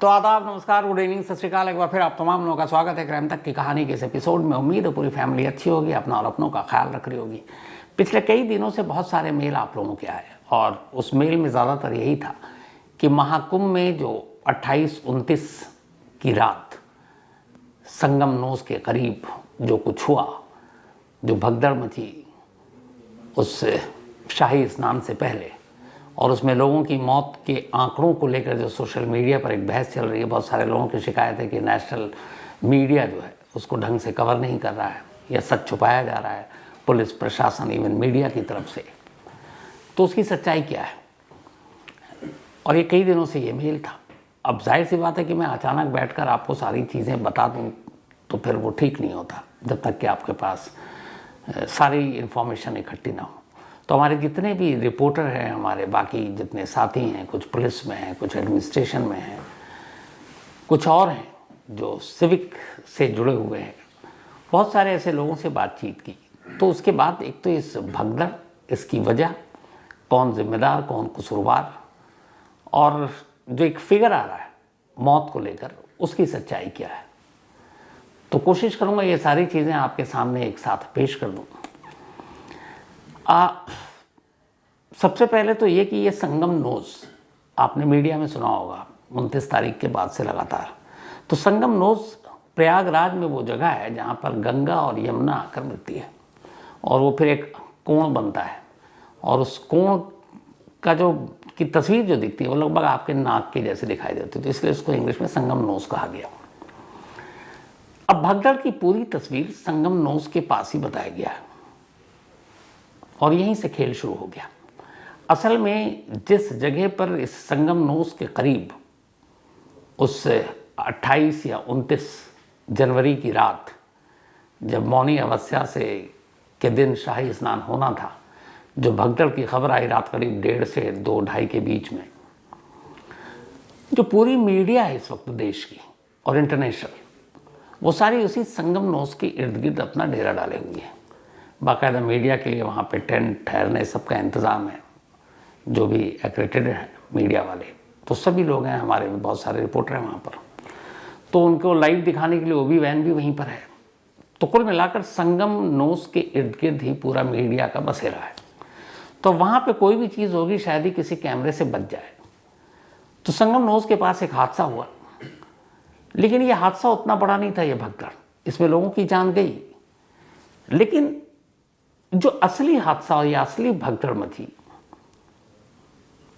तो आदाब, नमस्कार, गुड इवनिंग, सत श्रीकाल। एक बार फिर आप तमाम लोगों का स्वागत है क्राइम तक की कहानी के इस एपिसोड में। उम्मीद है पूरी फैमिली अच्छी होगी, अपना और अपनों का ख्याल रख रही होगी। पिछले कई दिनों से बहुत सारे मेल आप लोगों के आए और उस मेल में ज़्यादातर यही था कि महाकुंभ में जो 28-29 की रात संगम नोस के करीब जो कुछ हुआ, जो भगदड़ मची उस शाही स्नान से पहले, और उसमें लोगों की मौत के आंकड़ों को लेकर जो सोशल मीडिया पर एक बहस चल रही है। बहुत सारे लोगों की शिकायत है कि नेशनल मीडिया जो है उसको ढंग से कवर नहीं कर रहा है या सच छुपाया जा रहा है, पुलिस प्रशासन इवन मीडिया की तरफ से। तो उसकी सच्चाई क्या है? और ये कई दिनों से ये मेल था। अब जाहिर सी बात है कि मैं अचानक बैठकर आपको सारी चीज़ें बता दूं तो फिर वो ठीक नहीं होता जब तक कि आपके पास सारी इन्फॉर्मेशन इकट्ठी ना हो। तो हमारे जितने भी रिपोर्टर हैं, हमारे बाकी जितने साथी हैं, कुछ पुलिस में हैं, कुछ एडमिनिस्ट्रेशन में हैं, कुछ और हैं जो सिविक से जुड़े हुए हैं, बहुत सारे ऐसे लोगों से बातचीत की। तो उसके बाद एक तो इस भगदड़, इसकी वजह, कौन जिम्मेदार, कौन कसूरवार, और जो एक फिगर आ रहा है मौत को लेकर, उसकी सच्चाई क्या है। तो कोशिश करूँगा ये सारी चीज़ें आपके सामने एक साथ पेश कर दूँ। सबसे पहले तो ये कि ये संगम नोज आपने मीडिया में सुना होगा 29 तारीख के बाद से लगातार। तो संगम नोज प्रयागराज में वो जगह है जहाँ पर गंगा और यमुना आकर मिलती है और वो फिर एक कोण बनता है, और उस कोण का जो की तस्वीर जो दिखती है वो लगभग आपके नाक के जैसे दिखाई देती है, तो इसलिए उसको इंग्लिश में संगम नोज कहा गया। अब भगदड़ की पूरी तस्वीर संगम नोज के पास ही बताया गया है और यहीं से खेल शुरू हो गया। असल में जिस जगह पर इस संगम नोस के करीब उस 28 या 29 जनवरी की रात, जब मौनी अमावस्या से के दिन शाही स्नान होना था, जो भगदड़ की खबर आई रात करीब 1:30 से 2-2:30 के बीच में, जो पूरी मीडिया है इस वक्त देश की और इंटरनेशनल, वो सारी उसी संगम नोस के इर्द गिर्द अपना डेरा डाले हुए हैं। बाकायदा मीडिया के लिए वहाँ पे टेंट, ठहरने, सबका इंतज़ाम है, जो भी एक्रेडिटेड है मीडिया वाले, तो सभी लोग हैं, हमारे भी बहुत सारे रिपोर्टर हैं वहाँ पर, तो उनको लाइव दिखाने के लिए वो भी वैन भी वहीं पर है। तो कुल मिलाकर संगम नोस के इर्द गिर्द ही पूरा मीडिया का बसेरा है। तो वहाँ पे कोई भी चीज़ होगी शायद ही किसी कैमरे से बच जाए। तो संगम नोस के पास एक हादसा हुआ, लेकिन ये हादसा उतना बड़ा नहीं था। ये भगदड़, इसमें लोगों की जान गई, लेकिन जो असली हादसा और या असली भगदड़ मची,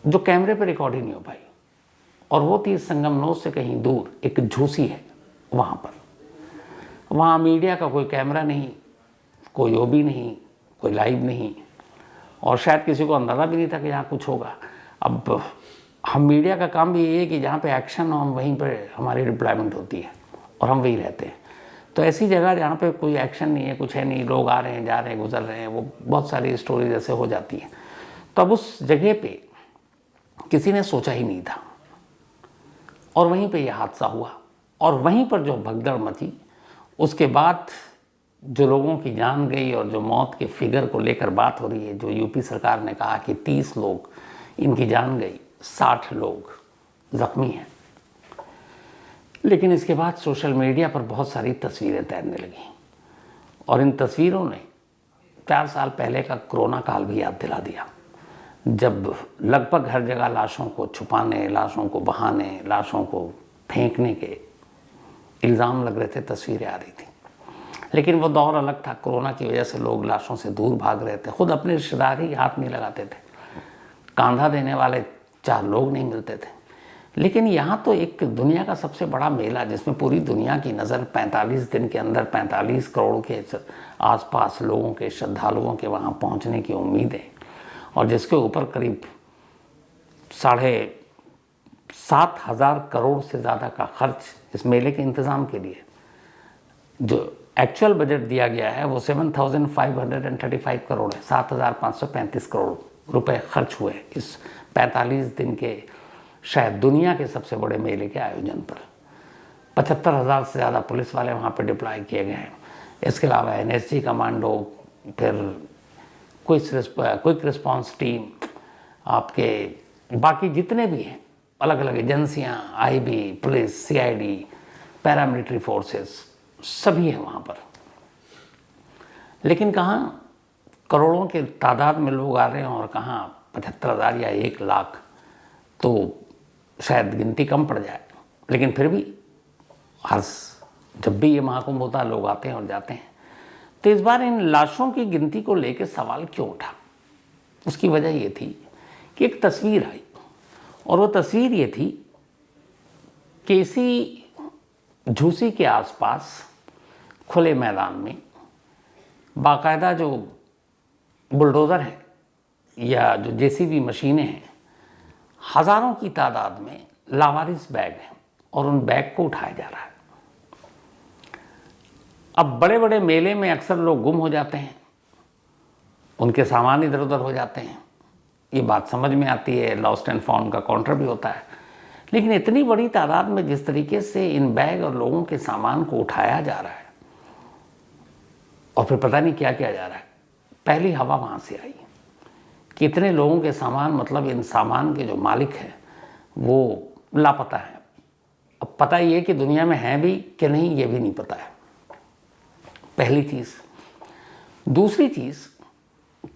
जो कैमरे पर रिकॉर्ड ही नहीं हो पाई, और वो थी संगम नोस से कहीं दूर एक झूसी है वहाँ पर। वहाँ मीडिया का कोई कैमरा नहीं, कोई ओबी नहीं, कोई लाइव नहीं, और शायद किसी को अंदाज़ा भी नहीं था कि यहाँ कुछ होगा। अब हम मीडिया का काम भी ये है कि जहाँ पे एक्शन हो हम वहीं पर हमारी डिप्लॉयमेंट होती है और हम वहीं रहते हैं। तो ऐसी जगह जहाँ पे कोई एक्शन नहीं है, कुछ है नहीं, लोग आ रहे हैं, जा रहे हैं, गुजर रहे हैं, वो बहुत सारी स्टोरीज ऐसे हो जाती हैं। तो अब उस जगह पे किसी ने सोचा ही नहीं था और वहीं पे ये हादसा हुआ, और वहीं पर जो भगदड़ मची, उसके बाद जो लोगों की जान गई और जो मौत के फिगर को लेकर बात हो रही है, जो यूपी सरकार ने कहा कि 30 लोग इनकी जान गई, 60 लोग जख्मी हैं, लेकिन इसके बाद सोशल मीडिया पर बहुत सारी तस्वीरें तैरने लगी, और इन तस्वीरों ने 4 साल पहले का कोरोना काल भी याद दिला दिया, जब लगभग हर जगह लाशों को छुपाने, लाशों को बहाने, लाशों को फेंकने के इल्ज़ाम लग रहे थे, तस्वीरें आ रही थी। लेकिन वो दौर अलग था। कोरोना की वजह से लोग लाशों से दूर भाग रहे थे, खुद अपने रिश्तेदार ही हाथ नहीं लगाते थे, कांधा देने वाले 4 लोग नहीं मिलते थे। लेकिन यहाँ तो एक दुनिया का सबसे बड़ा मेला, जिसमें पूरी दुनिया की नज़र 45 दिन के अंदर 45 करोड़ के आसपास लोगों के, श्रद्धालुओं के वहाँ पहुँचने की उम्मीद है, और जिसके ऊपर करीब 7,500 करोड़ से ज़्यादा का खर्च इस मेले के इंतज़ाम के लिए। जो एक्चुअल बजट दिया गया है वो 7,535 करोड़ है, 7,535 करोड़ रुपए खर्च हुए इस 45 दिन के शायद दुनिया के सबसे बड़े मेले के आयोजन पर। 75,000 से ज़्यादा पुलिस वाले वहाँ पर डिप्लॉय किए गए हैं। इसके अलावा NSG कमांडो, फिर क्विक रिस्पॉन्स टीम, आपके बाकी जितने भी हैं, अलग अलग एजेंसियां, IB, police, CID, paramilitary forces सभी हैं वहाँ पर। लेकिन कहाँ करोड़ों के तादाद में लोग आ रहे हैं और कहाँ 75,000 या 1 लाख, तो शायद गिनती कम पड़ जाए। लेकिन फिर भी हर जब भी ये महाकुंभ होता है लोग आते हैं और जाते हैं। तो इस बार इन लाशों की गिनती को लेकर सवाल क्यों उठा? उसकी वजह ये थी कि एक तस्वीर आई, और वो तस्वीर ये थी कि इसी झूसी के आसपास खुले मैदान में बाकायदा जो बुलडोज़र है या जो जेसीबी मशीनें हैं, हज़ारों की तादाद में लावारिस बैग हैं और उन बैग को उठाया जा रहा है। अब बड़े बड़े मेले में अक्सर लोग गुम हो जाते हैं, उनके सामान इधर उधर हो जाते हैं, ये बात समझ में आती है, लॉस्ट एंड फाउंड का काउंटर भी होता है। लेकिन इतनी बड़ी तादाद में जिस तरीके से इन बैग और लोगों के सामान को उठाया जा रहा है और फिर पता नहीं क्या किया जा रहा है, पहली हवा वहाँ से आई। कितने लोगों के सामान, मतलब इन सामान के जो मालिक हैं वो लापता हैं। अब पता ये कि दुनिया में हैं भी कि नहीं ये भी नहीं पता है, पहली चीज़। दूसरी चीज़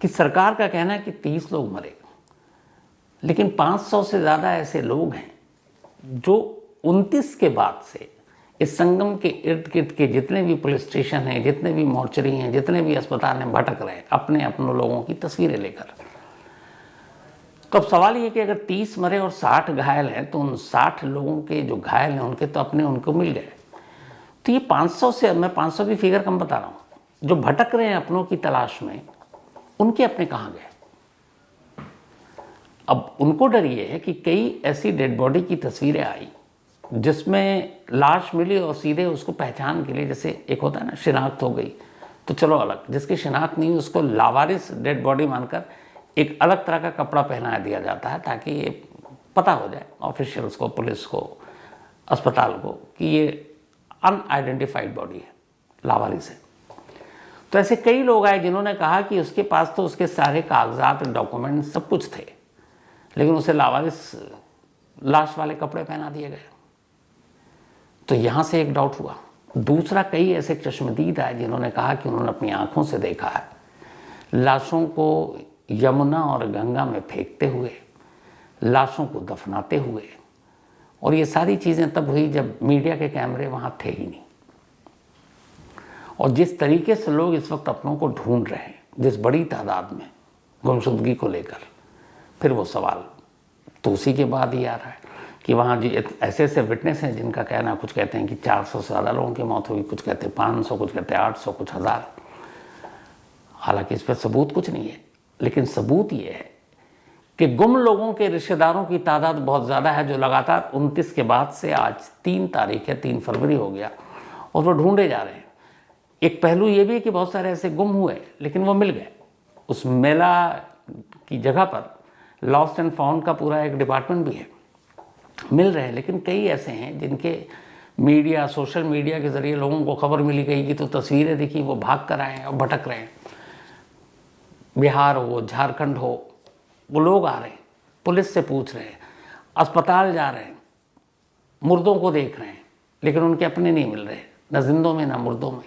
कि सरकार का कहना है कि 30 लोग मरे, लेकिन 500 से ज़्यादा ऐसे लोग हैं जो 29 के बाद से इस संगम के इर्द गिर्द के जितने भी पुलिस स्टेशन हैं, जितने भी मोर्चरी हैं, जितने भी अस्पताल हैं, भटक रहे हैं अपने लोगों की तस्वीरें लेकर। तो अब सवाल ये कि अगर 30 मरे और 60 घायल हैं, तो उन 60 लोगों के जो घायल हैं उनके तो अपने उनको मिल गए। तो ये 500 से, मैं 500 की फिगर कम बता रहा हूँ, जो भटक रहे हैं अपनों की तलाश में, उनके अपने कहाँ गए? अब उनको डर ये है कि कई ऐसी डेड बॉडी की तस्वीरें आई जिसमें लाश मिली और सीधे उसको पहचान के लिए, जैसे एक होता है ना शिनाख्त हो गई तो चलो अलग, जिसकी शिनाख्त नहीं हुई उसको लावारिस डेड बॉडी मानकर एक अलग तरह का कपड़ा पहना दिया जाता है ताकि ये पता हो जाए ऑफिशियल्स को, पुलिस को, अस्पताल को कि ये अनआइडेंटिफाइड बॉडी है, लावारिस है। तो ऐसे कई लोग आए जिन्होंने कहा कि उसके पास तो उसके सारे कागजात, डॉक्यूमेंट सब कुछ थे, लेकिन उसे लावारिस लाश वाले कपड़े पहना दिए गए। तो यहाँ से एक डाउट हुआ। दूसरा, कई ऐसे चश्मदीद आए जिन्होंने कहा कि उन्होंने अपनी आंखों से देखा है लाशों को यमुना और गंगा में फेंकते हुए, लाशों को दफनाते हुए, और ये सारी चीज़ें तब हुई जब मीडिया के कैमरे वहाँ थे ही नहीं। और जिस तरीके से लोग इस वक्त अपनों को ढूंढ रहे हैं, जिस बड़ी तादाद में गुमशुदगी को लेकर, फिर वो सवाल तो उसी के बाद ही आ रहा है कि वहाँ जी ऐसे ऐसे विटनेस हैं जिनका कहना, कुछ कहते हैं कि 400 से ज़्यादा लोगों की मौत हुई, कुछ कहते हैं 500, कुछ कहते हैं 800, कुछ 1000। हालांकि इस पर सबूत कुछ नहीं है, लेकिन सबूत ये है कि गुम लोगों के रिश्तेदारों की तादाद बहुत ज़्यादा है, जो लगातार 29 के बाद से आज 3 तारीख है, 3 फरवरी हो गया, और वो ढूंढे जा रहे हैं। एक पहलू ये भी है कि बहुत सारे ऐसे गुम हुए लेकिन वो मिल गए। उस मेला की जगह पर लॉस्ट एंड फाउंड का पूरा एक डिपार्टमेंट भी है, मिल रहे हैं। लेकिन कई ऐसे हैं जिनके मीडिया, सोशल मीडिया के ज़रिए लोगों को खबर मिली गई कि तो तस्वीरें दिखी, वो भाग कर आए हैं और भटक रहे हैं। बिहार हो, झारखंड हो, वो लोग आ रहे हैं, पुलिस से पूछ रहे हैं, अस्पताल जा रहे हैं, मुर्दों को देख रहे हैं, लेकिन उनके अपने नहीं मिल रहे, न जिंदों में न मुर्दों में।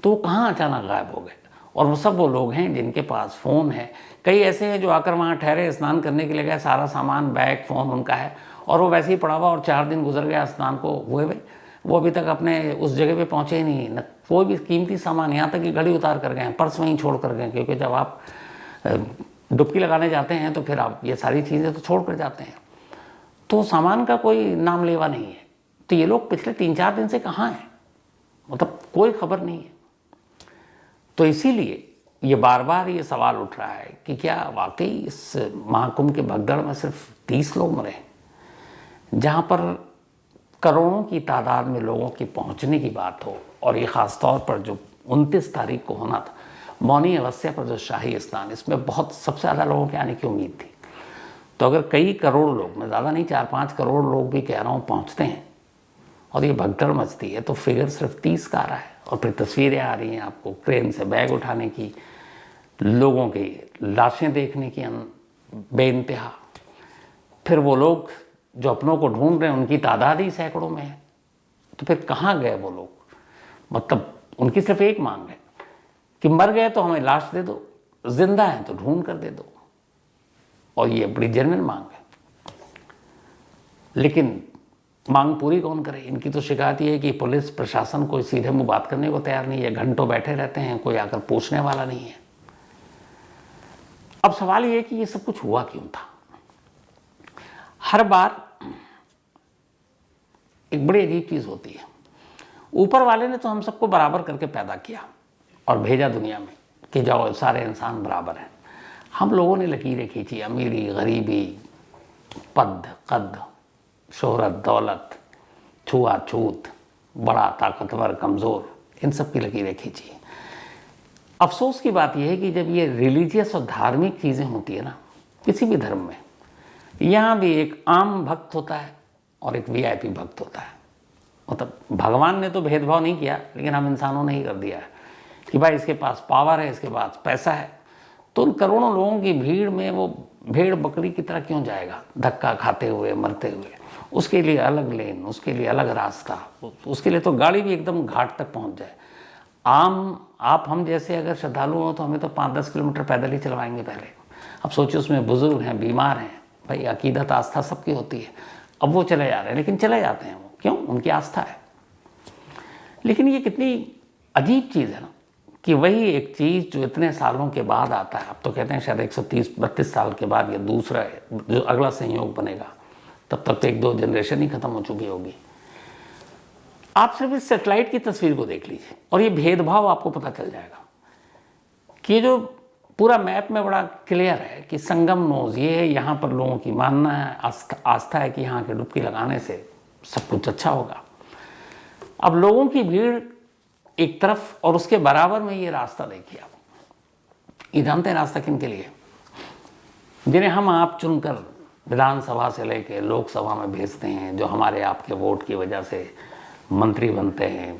तो वो कहाँ अचानक गायब हो गए? और वो सब वो लोग हैं जिनके पास फ़ोन है। कई ऐसे हैं जो आकर वहाँ ठहरे, स्नान करने के लिए गए, सारा सामान, बैग, फ़ोन उनका है, और वो वैसे ही पड़ा हुआ, और 4 दिन गुजर गया स्नान को हुए हुए, वो अभी तक अपने उस जगह पे पहुँचे ही नहीं, न कोई भी कीमती सामान, यहाँ तक कि घड़ी उतार कर गए, पर्स वहीं छोड़ कर गए, क्योंकि जब आप डुबकी लगाने जाते हैं तो फिर आप ये सारी चीज़ें तो छोड़ कर जाते हैं, तो सामान का कोई नाम लेवा नहीं है। तो ये लोग पिछले 3-4 दिन से कहाँ हैं, मतलब कोई खबर नहीं है। तो इसीलिए ये बार बार ये सवाल उठ रहा है कि क्या वाकई इस महाकुंभ के भगदड़ में सिर्फ 30 लोग मरे, जहाँ पर करोड़ों की तादाद में लोगों की पहुँचने की बात हो, और ये ख़ास तौर पर जो 29 तारीख को होना था, मौनी अवस्था पर जो शाही स्नान, इसमें बहुत सबसे ज़्यादा लोगों के आने की उम्मीद थी। तो अगर कई करोड़ लोग, मैं ज़्यादा नहीं 4-5 करोड़ लोग भी कह रहा हूँ पहुँचते हैं और ये भगदड़ मचती है, तो फिगर सिर्फ 30 का आ रहा है। और फिर तस्वीरें आ रही हैं आपको क्रेन से बैग उठाने की, लोगों की लाशें देखने की बेइंतहा। फिर वो लोग जो अपनों को ढूंढ रहे हैं उनकी तादाद ही सैकड़ों में है। तो फिर कहाँ गए वो लोग? मतलब उनकी सिर्फ एक मांग है कि मर गए तो हमें लाश दे दो, जिंदा है तो ढूंढ कर दे दो, और ये बड़ी जेन्युइन मांग है। लेकिन मांग पूरी कौन करे? इनकी तो शिकायत ये है कि पुलिस प्रशासन कोई सीधे मुंह बात करने को तैयार नहीं है, घंटों बैठे रहते हैं, कोई आकर पूछने वाला नहीं है। अब सवाल ये है कि ये सब कुछ हुआ क्यों था? हर बार एक बड़ी अजीब चीज होती है, ऊपर वाले ने तो हम सबको बराबर करके पैदा किया और भेजा दुनिया में कि जाओ सारे इंसान बराबर हैं। हम लोगों ने लकीरें खींची, अमीरी, गरीबी, पद, कद, शोहरत, दौलत, छुआछूत, बड़ा, ताकतवर, कमज़ोर, इन सब की लकीरें खींची। अफसोस की बात यह है कि जब ये रिलीजियस और धार्मिक चीज़ें होती है ना, किसी भी धर्म में, यहाँ भी एक आम भक्त होता है और एक वीआईपी भक्त होता है। मतलब भगवान ने तो भेदभाव नहीं किया, लेकिन हम इंसानों ने ही कर दिया है कि भाई इसके पास पावर है, इसके पास पैसा है, तो उन करोड़ों लोगों की भीड़ में वो भेड़ बकरी की तरह क्यों जाएगा, धक्का खाते हुए, मरते हुए? उसके लिए अलग लेन, उसके लिए अलग रास्ता, उसके लिए तो गाड़ी भी एकदम घाट तक पहुंच जाए। आप हम जैसे अगर श्रद्धालु हो तो हमें तो 5-10 किलोमीटर पैदल ही चलवाएंगे पहले। अब सोचिए उसमें बुजुर्ग हैं, बीमार हैं, भाई अकीदत आस्था सबकी होती है। अब वो चले जा रहे हैं, लेकिन चले जाते हैं वो क्यों? उनकी आस्था है। लेकिन ये कितनी अजीब चीज़ है ना कि वही एक चीज़ जो इतने सालों के बाद आता है, अब तो कहते हैं शायद 130-32 साल के बाद ये दूसरा जो अगला संयोग बनेगा, तब तक तो 1-2 जनरेशन ही खत्म हो चुकी होगी। आप सिर्फ इस सैटेलाइट की तस्वीर को देख लीजिए और ये भेदभाव आपको पता चल जाएगा कि जो पूरा मैप में बड़ा क्लियर है कि संगम नोज ये है, यहाँ पर लोगों की मानना है, आस्था है कि यहाँ के डुबकी लगाने से सब कुछ अच्छा होगा। अब लोगों की भीड़ एक तरफ और उसके बराबर में ये रास्ता देखिए आप। ये जानते हैं रास्ता किन के लिए? जिन्हें हम आप चुनकर विधानसभा से लेकर लोकसभा में भेजते हैं, जो हमारे आपके वोट की वजह से मंत्री बनते हैं,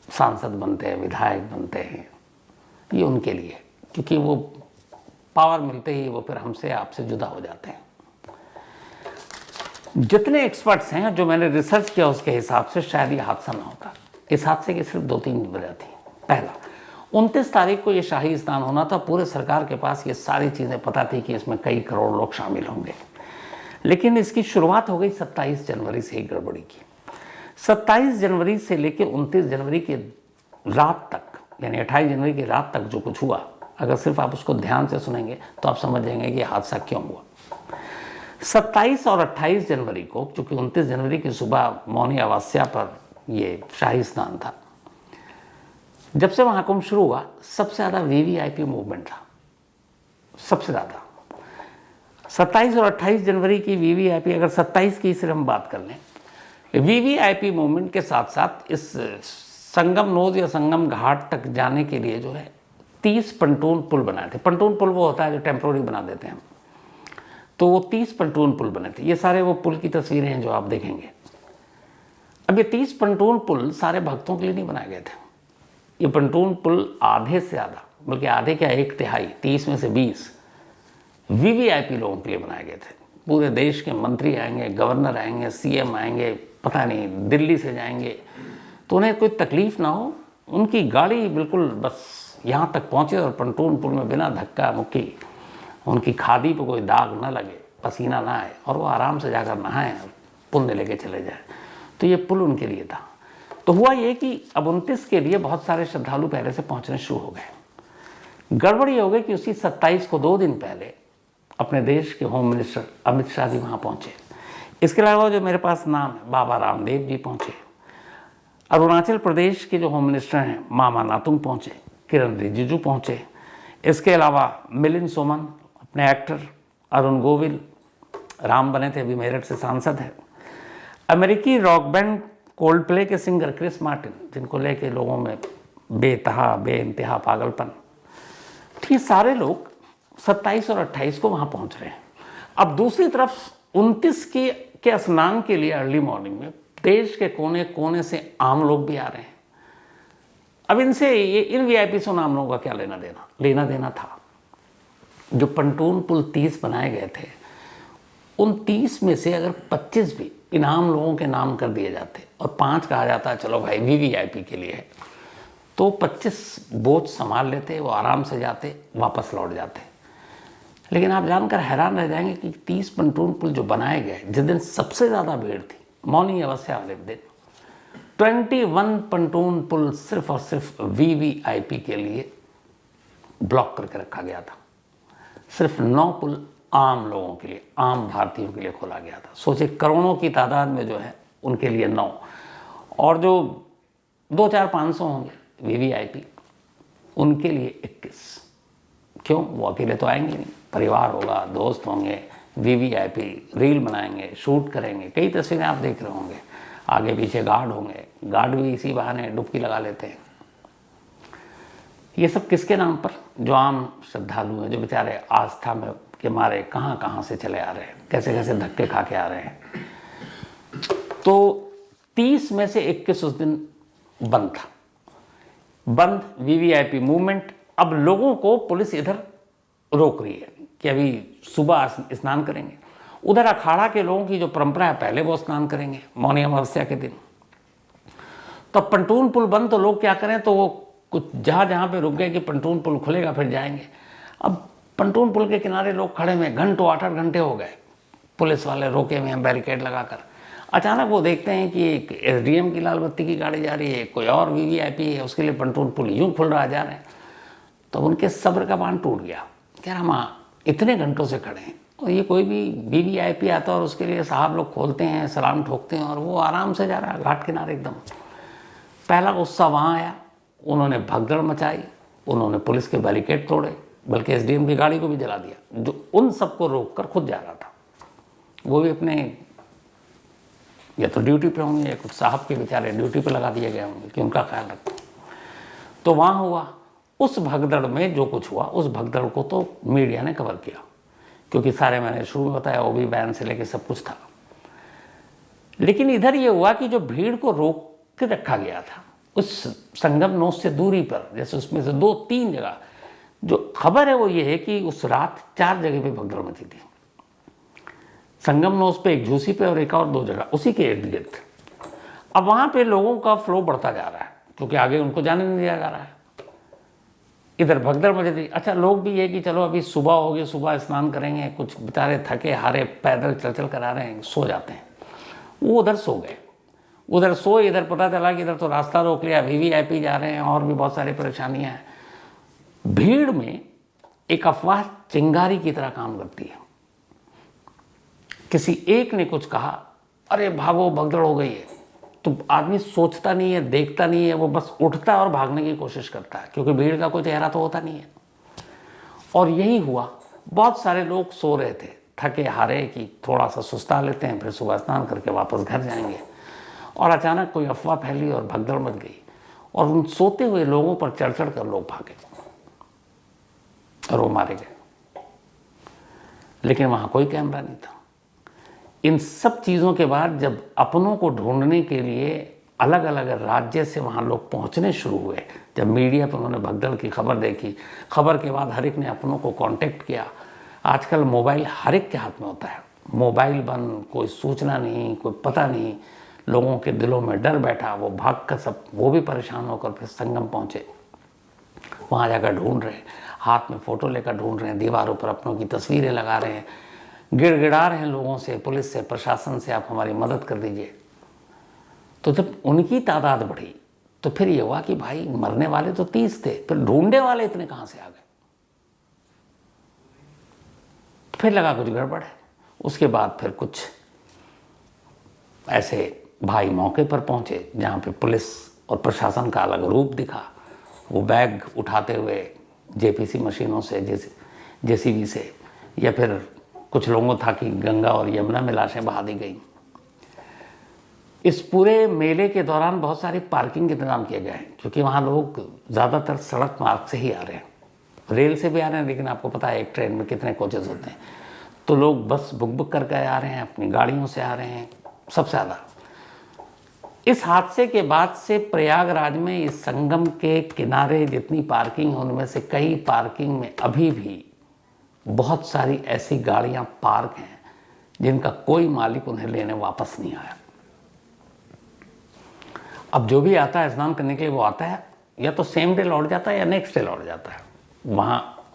सांसद बनते हैं, विधायक बनते हैं। ये उनके लिए, क्योंकि वो पावर मिलते ही वो फिर हमसे आपसे जुदा हो जाते हैं। जितने एक्सपर्ट्स हैं, जो मैंने रिसर्च किया उसके हिसाब से शायद ये हादसा ना होता। इस हादसे की सिर्फ 2-3 वजह थी। पहला, 29 तारीख को ये शाही स्नान होना था, पूरे सरकार के पास ये सारी चीज़ें पता थी कि इसमें कई करोड़ लोग शामिल होंगे, लेकिन इसकी शुरुआत हो गई 27 जनवरी से ही गड़बड़ी की। 27 जनवरी से लेकर 29 जनवरी की रात तक, यानी 28 जनवरी की रात तक जो कुछ हुआ, अगर सिर्फ आप उसको ध्यान से सुनेंगे तो आप समझ जाएंगे कि हादसा क्यों हुआ। 27 और 28 जनवरी को, चूंकि 29 जनवरी की सुबह मौनी अमावस्या पर ये शाही स्नान था, जब से वहाँ कुंभ शुरू हुआ सबसे ज़्यादा वीवीआईपी मूवमेंट था, सबसे ज़्यादा। 27 और 28 जनवरी की वीवीआईपी, अगर 27 की सिर्फ हम बात कर लें, वीवीआईपी मूवमेंट के साथ साथ इस संगम नोज या संगम घाट तक जाने के लिए जो है 30 पंटून पुल बनाए थे। पंटून पुल वो होता है जो टेम्प्रोरी बना देते हैं, तो वो 30 पंटून पुल बने थे। ये सारे वो पुल की तस्वीरें हैं जो आप देखेंगे। अब ये 30 पंटून पुल सारे भक्तों के लिए नहीं बनाए गए थे। ये पंटून पुल आधे से ज़्यादा, बल्कि आधे क्या 1/3, 30 में से 20 वीवीआईपी लोगों के लिए बनाए गए थे। पूरे देश के मंत्री आएंगे, गवर्नर आएंगे, सीएम आएंगे, पता नहीं दिल्ली से जाएंगे, तो उन्हें कोई तकलीफ ना हो, उनकी गाड़ी बिल्कुल बस यहाँ तक पहुँचे और पंटून पुल में बिना धक्का मुक्की, उनकी खादी पे कोई दाग ना लगे, पसीना ना आए, और वो आराम से जाकर नहाएं और पुण्य लेके चले जाए। तो ये पुल उनके लिए था। तो हुआ ये कि अब 29 के लिए बहुत सारे श्रद्धालु पहले से पहुंचने शुरू हो गए। गड़बड़ ये हो गई कि उसी 27 को 2 दिन पहले अपने देश के होम मिनिस्टर अमित शाह जी वहाँ पहुँचे। इसके अलावा जो मेरे पास नाम है, बाबा रामदेव जी पहुँचे, अरुणाचल प्रदेश के जो होम मिनिस्टर हैं मामा नातुंग पहुँचे, किरण रिजिजू पहुँचे, इसके अलावा मिलिंद सोमन अपने एक्टर, अरुण गोविल राम बने थे, अभी मेरठ से सांसद है, अमेरिकी रॉक बैंड कोल्ड प्ले के सिंगर क्रिस मार्टिन, जिनको लेके लोगों में बेइंतहा पागलपन, ठीक सारे लोग 27 और 28 को वहाँ पहुँच रहे हैं। अब दूसरी तरफ 29 के स्नान के लिए अर्ली मॉर्निंग में देश के कोने कोने से आम लोग भी आ रहे हैं। अब इनसे इन वीआईपी से आम लोगों का क्या लेना देना था। जो पंटून पुल 30 बनाए गए थे उन 30 में से अगर 25 भी इनाम लोगों के नाम कर दिए जाते और 5 कहा जाता चलो भाई वीवीआईपी के लिए है, तो 25 बोझ संभाल लेते, वो आराम से जाते, वापस लौट जाते। लेकिन आप जानकर हैरान रह जाएंगे कि 30 पंटून पुल जो बनाए गए, जिस दिन सबसे ज़्यादा भीड़ थी मौनी अमावस्या वाले दिन, 21 पंटून पुल सिर्फ और सिर्फ वीवीआईपी के लिए ब्लॉक करके रखा गया था। सिर्फ 9 पुल आम लोगों के लिए, आम भारतीयों के लिए खोला गया था। सोचे करोड़ों की तादाद में जो है उनके लिए 9, और जो 2-4-500 होंगे वीवीआईपी, उनके लिए 21। क्यों? वो अकेले तो आएंगे नहीं, परिवार होगा, दोस्त होंगे, वीवीआईपी रील बनाएंगे, शूट करेंगे। कई तस्वीरें आप देख रहे होंगे, आगे पीछे गार्ड होंगे, गार्ड भी इसी बहाने डुबकी लगा लेते हैं। ये सब किसके नाम पर? जो आम श्रद्धालु हैं, जो बेचारे आस्था में के मारे कहाँ कहाँ से चले आ रहे हैं, कैसे कैसे धक्के खा के आ रहे हैं। तो 30 में से 21 उस दिन बंद था, बंद वीवीआईपी मूवमेंट। अब लोगों को पुलिस इधर रोक रही है कि अभी सुबह स्नान करेंगे। उधर अखाड़ा के लोगों की जो परंपरा है, पहले वो स्नान करेंगे मौनी अमावस्या के दिन। तो पंटून पुल बंद, तो लोग क्या करें, तो वो कुछ जहाँ पे रुक गए कि पंटून पुल खुलेगा फिर जाएंगे। अब पंटून पुल के किनारे लोग खड़े हुए घंटों, 8-8 घंटे हो गए, पुलिस वाले रोके हुए हैं बैरिकेड लगाकर। अचानक वो देखते हैं कि एक एसडीएम की लाल बत्ती की गाड़ी जा रही है, कोई और वीवीआईपी है, उसके लिए पंटून पुल यूं खुल रहा जा रहे हैं। तो उनके सब्र का बांध टूट गया। कह रहा हम इतने घंटों से खड़े हैं और ये कोई भी वीवीआईपी आता है और उसके लिए साहब लोग खोलते हैं, सलाम ठोकते हैं, और वो आराम से जा रहा है घाट किनारे एकदम। पहला गुस्सा वहाँ आया, उन्होंने भगदड़ मचाई, उन्होंने पुलिस के बैरिकेड तोड़े, बल्कि एसडीएम की गाड़ी को भी जला दिया, जो उन सबको रोक कर खुद जा रहा था। वो भी अपने या तो ड्यूटी पे होंगे या कुछ साहब के बेचारे ड्यूटी पे लगा दिए गए होंगे कि उनका ख्याल रखो। तो वहाँ हुआ, उस भगदड़ में जो कुछ हुआ, उस भगदड़ को तो मीडिया ने कवर किया, क्योंकि सारे मैंने शुरू में बताया, वो भी बैन से लेके सब कुछ था। लेकिन इधर ये हुआ कि जो भीड़ को रोक के रखा गया था उस संगम नोस से दूरी पर, जैसे उसमें से 2-3 जगह जो खबर है वो ये है कि उस रात 4 जगह पे भगदड़ मची थी। संगम नोस पे, एक झूसी पे और एक और 2 जगह उसी के इर्द गिर्द। अब वहाँ पे लोगों का फ्लो बढ़ता जा रहा है, क्योंकि आगे उनको जाने नहीं दिया जा रहा है। इधर भगदड़ मची थी। अच्छा, लोग भी ये कि चलो अभी सुबह होगी, सुबह स्नान करेंगे, कुछ बेचारे थके हारे पैदल चल चल कर आ रहे हैं, सो जाते हैं। वो उधर सो गए, उधर सोए, इधर पता चला कि इधर तो रास्ता रोक लिया, वीवीआईपी जा रहे हैं, और भी बहुत सारी परेशानियां हैं। भीड़ में एक अफवाह चिंगारी की तरह काम करती है। किसी एक ने कुछ कहा, अरे भागो भगदड़ हो गई है, तो आदमी सोचता नहीं है, देखता नहीं है, वो बस उठता है और भागने की कोशिश करता है, क्योंकि भीड़ का कोई चेहरा तो होता नहीं है। और यही हुआ, बहुत सारे लोग सो रहे थे, थके हारे कि थोड़ा सा सुस्ता लेते हैं, फिर सुबह स्नान करके वापस घर जाएंगे। और अचानक कोई अफवाह फैली और भगदड़ मच गई, और उन सोते हुए लोगों पर चढ़ चढ़ कर लोग भागे और वो मारे गए। लेकिन वहां कोई कैमरा नहीं था। इन सब चीज़ों के बाद जब अपनों को ढूंढने के लिए अलग अलग राज्य से वहाँ लोग पहुँचने शुरू हुए, जब मीडिया पर उन्होंने भगदड़ की खबर देखी, खबर के बाद हर एक ने अपनों को कांटेक्ट किया। आजकल मोबाइल हर एक के हाथ में होता है, मोबाइल बंद, कोई सूचना नहीं, कोई पता नहीं, लोगों के दिलों में डर बैठा। वो भाग कर सब, वो भी परेशान होकर फिर संगम पहुँचे, वहाँ जाकर ढूंढ रहे हैं, हाथ में फ़ोटो लेकर ढूंढ रहे हैं, दीवारों पर अपनों की तस्वीरें लगा रहे हैं, गिड़गिड़ा रहे हैं लोगों से, पुलिस से, प्रशासन से, आप हमारी मदद कर दीजिए। तो जब उनकी तादाद बढ़ी तो फिर ये हुआ कि भाई मरने वाले तो 30 थे, फिर ढूंढने वाले इतने कहाँ से आ गए। फिर लगा कुछ गड़बड़ है। उसके बाद फिर कुछ ऐसे भाई मौके पर पहुंचे जहाँ पे पुलिस और प्रशासन का अलग रूप दिखा। वो बैग उठाते हुए जेपीसी मशीनों से, जेसीबी से, या फिर कुछ लोगों था कि गंगा और यमुना में लाशें बहा दी गई। इस पूरे मेले के दौरान बहुत सारी पार्किंग के इंतजाम किए गए हैं, क्योंकि वहाँ लोग ज़्यादातर सड़क मार्ग से ही आ रहे हैं, रेल से भी आ रहे हैं, लेकिन आपको पता है एक ट्रेन में कितने कोचेज़ होते हैं। तो लोग बस बुक बुक करके आ रहे हैं, अपनी गाड़ियों से आ रहे हैं, सबसे ज़्यादा। इस हादसे के बाद से प्रयागराज में इस संगम के किनारे जितनी पार्किंग है, उनमें से कई पार्किंग में अभी भी बहुत सारी ऐसी गाड़ियां पार्क हैं जिनका कोई मालिक उन्हें लेने वापस नहीं आया। अब जो भी आता है स्नान करने के लिए वो आता है, या तो सेम डे लौट जाता है या नेक्स्ट डे लौट जाता है। वहाँ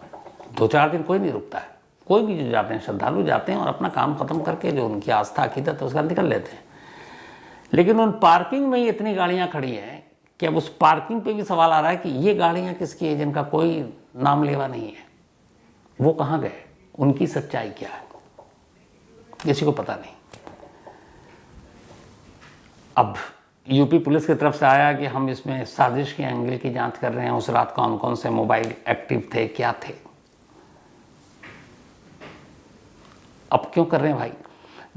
2-4 दिन कोई नहीं रुकता है। कोई भी जो जाते हैं श्रद्धालु जाते हैं और अपना काम खत्म करके जो उनकी आस्था अकीदत है उसका निकल लेते हैं। लेकिन उन पार्किंग में ही इतनी गाड़ियाँ खड़ी हैं कि अब उस पार्किंग पे भी सवाल आ रहा है कि ये गाड़ियाँ किसकी है जिनका कोई नाम लेवा नहीं है, वो कहाँ गए, उनकी सच्चाई क्या है, किसी को पता नहीं। अब यूपी पुलिस की तरफ से आया कि हम इसमें साजिश के एंगल की जांच कर रहे हैं, उस रात कौन कौन से मोबाइल एक्टिव थे, क्या थे। अब क्यों कर रहे हैं भाई,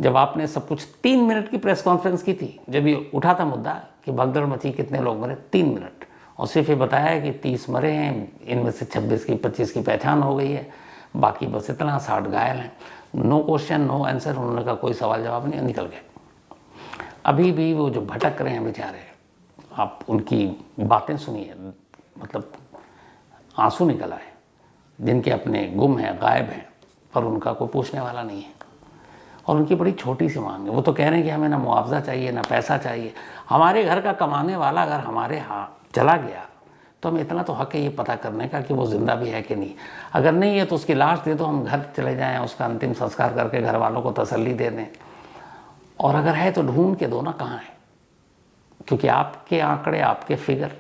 जब आपने सब कुछ 3 मिनट की प्रेस कॉन्फ्रेंस की थी, जब ये उठा था मुद्दा कि भगदड़ मची, कितने लोग मरे, 3 मिनट, और सिर्फ ये बताया कि 30 मरे हैं, इनमें से 25 की पहचान हो गई है, बाकी बस इतना 60 घायल हैं। नो क्वेश्चन नो आंसर, उन्होंने कहा कोई सवाल जवाब नहीं, निकल गए। अभी भी वो जो भटक रहे हैं बेचारे, आप उनकी बातें सुनिए, मतलब आंसू निकल आए, जिनके अपने गुम हैं, गायब हैं, पर उनका कोई पूछने वाला नहीं है। और उनकी बड़ी छोटी सी मांग है। वो तो कह रहे हैं कि हमें ना मुआवजा चाहिए ना पैसा चाहिए, हमारे घर का कमाने वाला अगर हमारे चला गया तो हमें इतना तो हक है ये पता करने का कि वो जिंदा भी है कि नहीं। अगर नहीं है तो उसकी लाश दे दो, हम घर चले जाएं, उसका अंतिम संस्कार करके घर वालों को तसल्ली दे दें, और अगर है तो ढूंढ के दो ना कहाँ है, क्योंकि आपके आंकड़े, आपके फिगर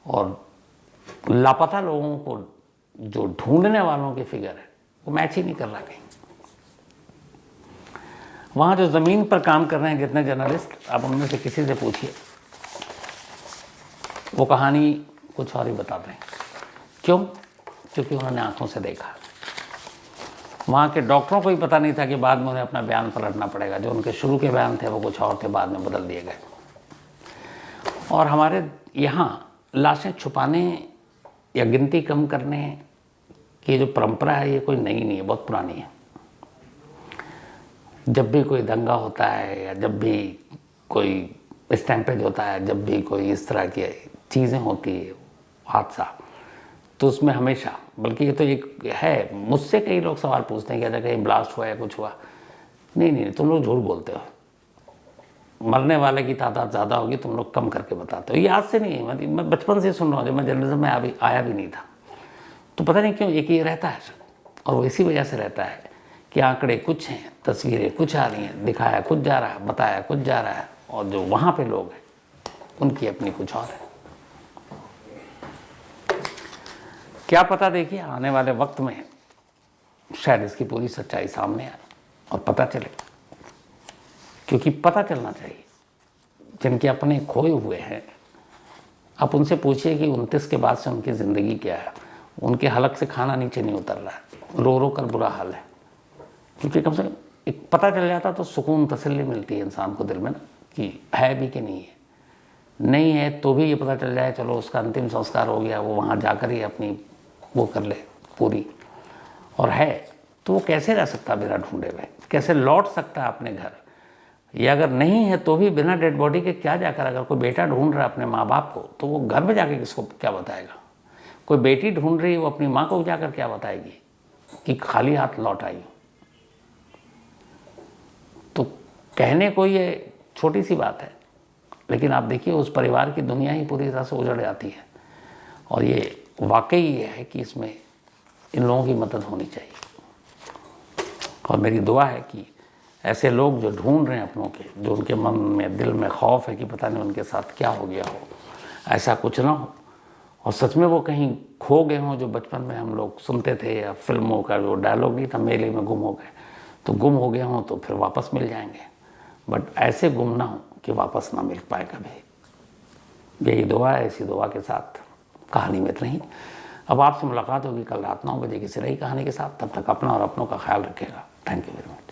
और लापता लोगों को जो ढूंढने वालों के फिगर है वो मैच ही नहीं कर रहा कहीं। वहाँ जो ज़मीन पर काम कर रहे हैं जितने जर्नलिस्ट, आप उनमें से किसी से पूछिए, वो कहानी कुछ और ही बताते हैं। क्यों? क्योंकि उन्होंने आंखों से देखा। वहाँ के डॉक्टरों को ही पता नहीं था कि बाद में उन्हें अपना बयान पलटना पड़ेगा, जो उनके शुरू के बयान थे वो कुछ और थे, बाद में बदल दिए गए। और हमारे यहाँ लाशें छुपाने या गिनती कम करने की जो परंपरा है ये कोई नई नहीं है, बहुत पुरानी है। जब भी कोई दंगा होता है या जब भी कोई स्टैम्पेज होता है, जब भी कोई इस तरह की चीज़ें होती है, हादसा, तो उसमें हमेशा, बल्कि ये तो एक है, मुझसे कई लोग सवाल पूछते हैं कि अच्छा कहीं ब्लास्ट हुआ या कुछ हुआ। नहीं, तुम लोग झूठ बोलते हो, मरने वाले की तादाद ज़्यादा होगी, तुम लोग कम करके बताते हो। ये आज से नहीं है, मैं बचपन से सुन रहा हूँ, जब मैं जर्नलिज्म में आया भी नहीं था, तो पता नहीं क्यों एक ये रहता है। और वो इसी वजह से रहता है कि आंकड़े कुछ हैं, तस्वीरें कुछ आ रही हैं, दिखाया कुछ जा रहा है, बताया कुछ जा रहा है, और जो वहाँ पे लोग हैं उनकी अपनी कुछ और है। क्या पता, देखिए आने वाले वक्त में शायद इसकी पूरी सच्चाई सामने आए और पता चले, क्योंकि पता चलना चाहिए। जिनके अपने खोए हुए हैं, आप उनसे पूछिए कि 29 के बाद से उनकी ज़िंदगी क्या है। उनके हलक से खाना नीचे नहीं उतर रहा है, रो रो कर बुरा हाल है। क्योंकि कम से कम एक पता चल जाता तो सुकून, तसल्ली मिलती है इंसान को दिल में ना, कि है भी कि नहीं है। नहीं है तो भी ये पता चल जाए चलो उसका अंतिम संस्कार हो गया, वो वहाँ जाकर ही अपनी वो कर ले पूरी। और है तो वो कैसे रह सकता बिना ढूंढे हुए, कैसे लौट सकता है अपने घर। या अगर नहीं है तो भी बिना डेड बॉडी के क्या जाकर, अगर कोई बेटा ढूंढ रहा है अपने माँ बाप को, तो वो घर में जाके किसको क्या बताएगा। कोई बेटी ढूंढ रही है, वो अपनी माँ को जाकर क्या बताएगी कि खाली हाथ लौट आई। तो कहने को ये छोटी सी बात है, लेकिन आप देखिए उस परिवार की दुनिया ही पूरी तरह से उजड़ जाती है। और ये वाकई ये है कि इसमें इन लोगों की मदद होनी चाहिए। और मेरी दुआ है कि ऐसे लोग जो ढूंढ रहे हैं अपनों के, जो उनके मन में, दिल में खौफ है कि पता नहीं उनके साथ क्या हो गया हो, ऐसा कुछ ना हो। और सच में वो कहीं खो गए हों, जो बचपन में हम लोग सुनते थे, या फिल्मों का जो डायलॉग नहीं था, मेले में गुम हो गए, तो गुम हो गए हों तो फिर वापस मिल जाएंगे। बट ऐसे गुम ना हो कि वापस ना मिल पाए कभी। यही दुआ है, इसी दुआ के साथ कहानी में इतना ही। अब आपसे मुलाकात होगी कल रात 9 बजे किसी नई कहानी के साथ। तब तक अपना और अपनों का ख्याल रखिएगा। Thank you very much.